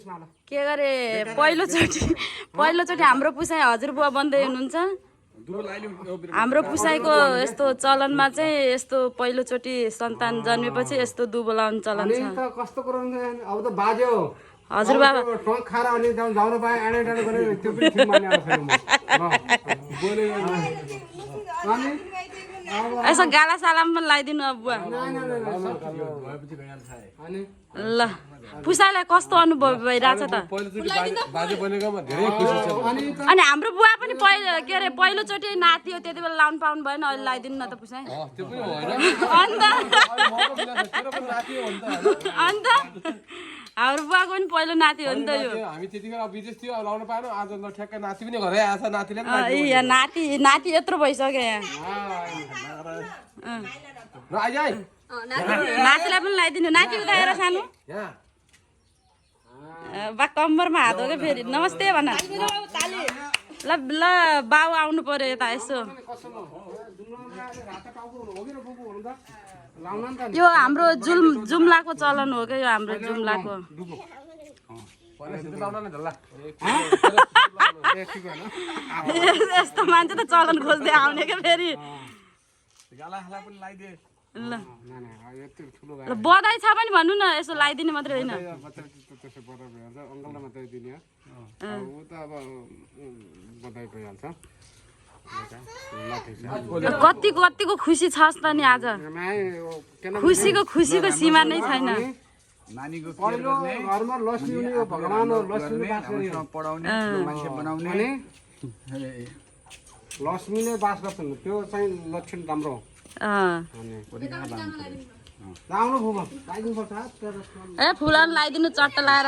के गरे पहिलोचोटि हाम्रो पुसाई हजुरबुवा बन्दै हुनुहुन्छ। हाम्रो पुसाईको यस्तो चलनमा चाहिँ यस्तो पहिलोचोटि सन्तान जन्मेपछि यस्तो दुबो लाउने चलन छ। कस्तो गराउनु अब त बाज्यो हजुरबाबा टोक खाएर अनि जाउन पाए आडे डाडे गरे त्यो पनि ठिक मान्ने आएको छैन म अनि यसो गाला सालाम पनि लगाइदिनु अब बुवा। ल पुसाईलाई कस्तो अनुभव भइरहेछ त? अनि हाम्रो बुवा पनि के अरे पहिलोचोटि नाति हो त्यति बेला लाउनु पाउनु भएन, अहिले लगाइदिनु न त पुसाई। अन्त हाम्रो बुवाको पनि पहिलो नाति हो नि त यो। हामी त्यतिखेर विदेश थियो लाउन पाएन, आज ठ्याक्कै नाति पनि घरै आएछ। नातिले नाति यत्रो भइसक्यो यहाँ। नातिलाई पनि लगाइदिनु। नाति उता हेर सानो बा कम्मरमा हात हो क्या फेरि। नमस्ते भन। ल ल बाउ आउनु पर्यो यता यसो। यो हाम्रो जुम्लाको चलन हो क्या, यो हाम्रो जुम्लाको। यस्तो मान्छे त चलन खोज्दै आउने क्या फेरि। ल बधाई छ भने भन्नु न, यसो लगाइदिने मात्रै होइन। कतिको खुसी छस् त नि आज? खुसीको सीमा नै छैन। लक्ष्मीले बास गर्छन्, त्यो चाहिँ लक्षण राम्रो। ए फुलाउनु लगाइदिनु चट्ट लाएर।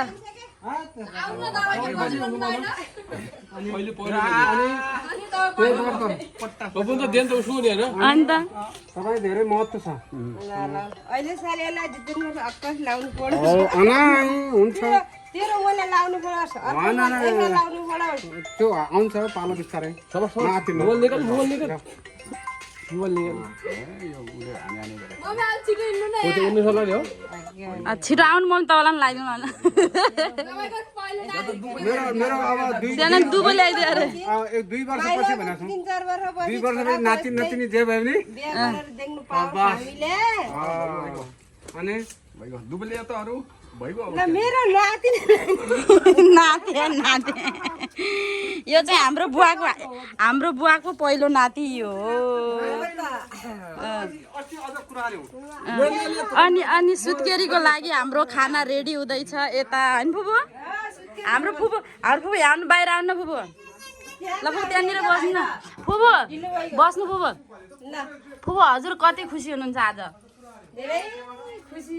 अन्त तपाईँ धेरै महत्त्व छ। त्यो आउँछ पालो बिस्तारै। छिटो आउनु, म तपाईँलाई लगाइदिनु होला। मेरो अब दुबो ल्याइदियो अरे। 2 वर्षपछि भनेको छु। 2 वर्षपछि नाति नतिनी जे भयो भने अनि दुबो ल्यायो त अरू भइगयो। नाति यो चाहिँ हाम्रो बुवाको पहिलो नाति हो। अनि सुत्केरीको लागि हाम्रो खाना रेडी हुँदैछ यता होइन फुपू? हाम्रो फुपू आउनु बाहिर आउनु फुपू। ल फुपू त्यहाँनिर बस्नु न। फुपू बस्नु। फुपू हजुर कति खुसी हुनुहुन्छ आज? धेरै खुसी।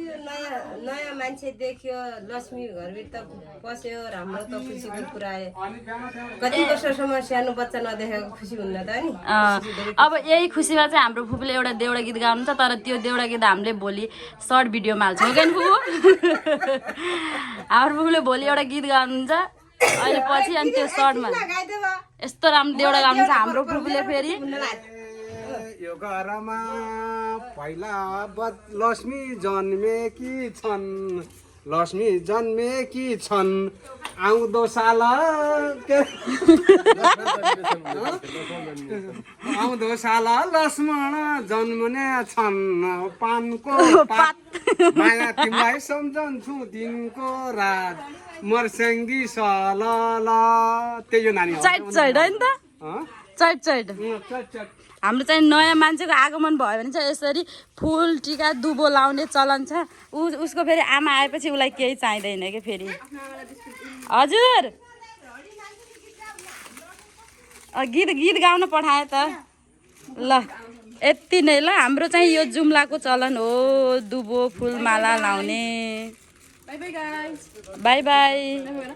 नयाँ मान्छे देख्यो, लक्ष्मी घरभित्र पस्यो, राम्रो त खुसीको कुरा आयो। कति वर्षसम्म सानो बच्चा नदेखेको खुसी हुन्न त नि। अब यही खुसीमा चाहिँ हाम्रो फुपूले एउटा देउडा गीत गाउनुहुन्छ, तर त्यो देउडा गीत हामीले भोलि सर्ट भिडियोमा हाल्छौँ क्या नि फुपू? हाम्रो फुपूले भोलि एउटा गीत गाउनुहुन्छ अहिले पछि, अनि त्यो सर्टमा यस्तो राम्रो देउडा गाउनुहुन्छ हाम्रो फुपूले फेरि। यो घरमा पहिला लक्ष्मी जन्मेकी छन्, लक्ष्मी जन्मेकी छन्, आउँदो साल लक्ष्मण जन्मने छन्, पानको पात माया तिमीलाई सम्झन्छु दिनको रात मर्स्याङ्गी सलल। त्यही हो नानी। चैट होइन त? चैट हाम्रो चाहिँ नयाँ मान्छेको आगमन भयो भने चाहिँ यसरी फुल टिका दुबो लाउने चलन छ। उसको फेरि आमा आएपछि उसलाई केही चाहिँदैन कि फेरि। हजुर गीत गाउन पठाए त। ल यति नै ल, हाम्रो चाहिँ यो जुम्लाको चलन हो दुबो फुलमाला लाउने। By by.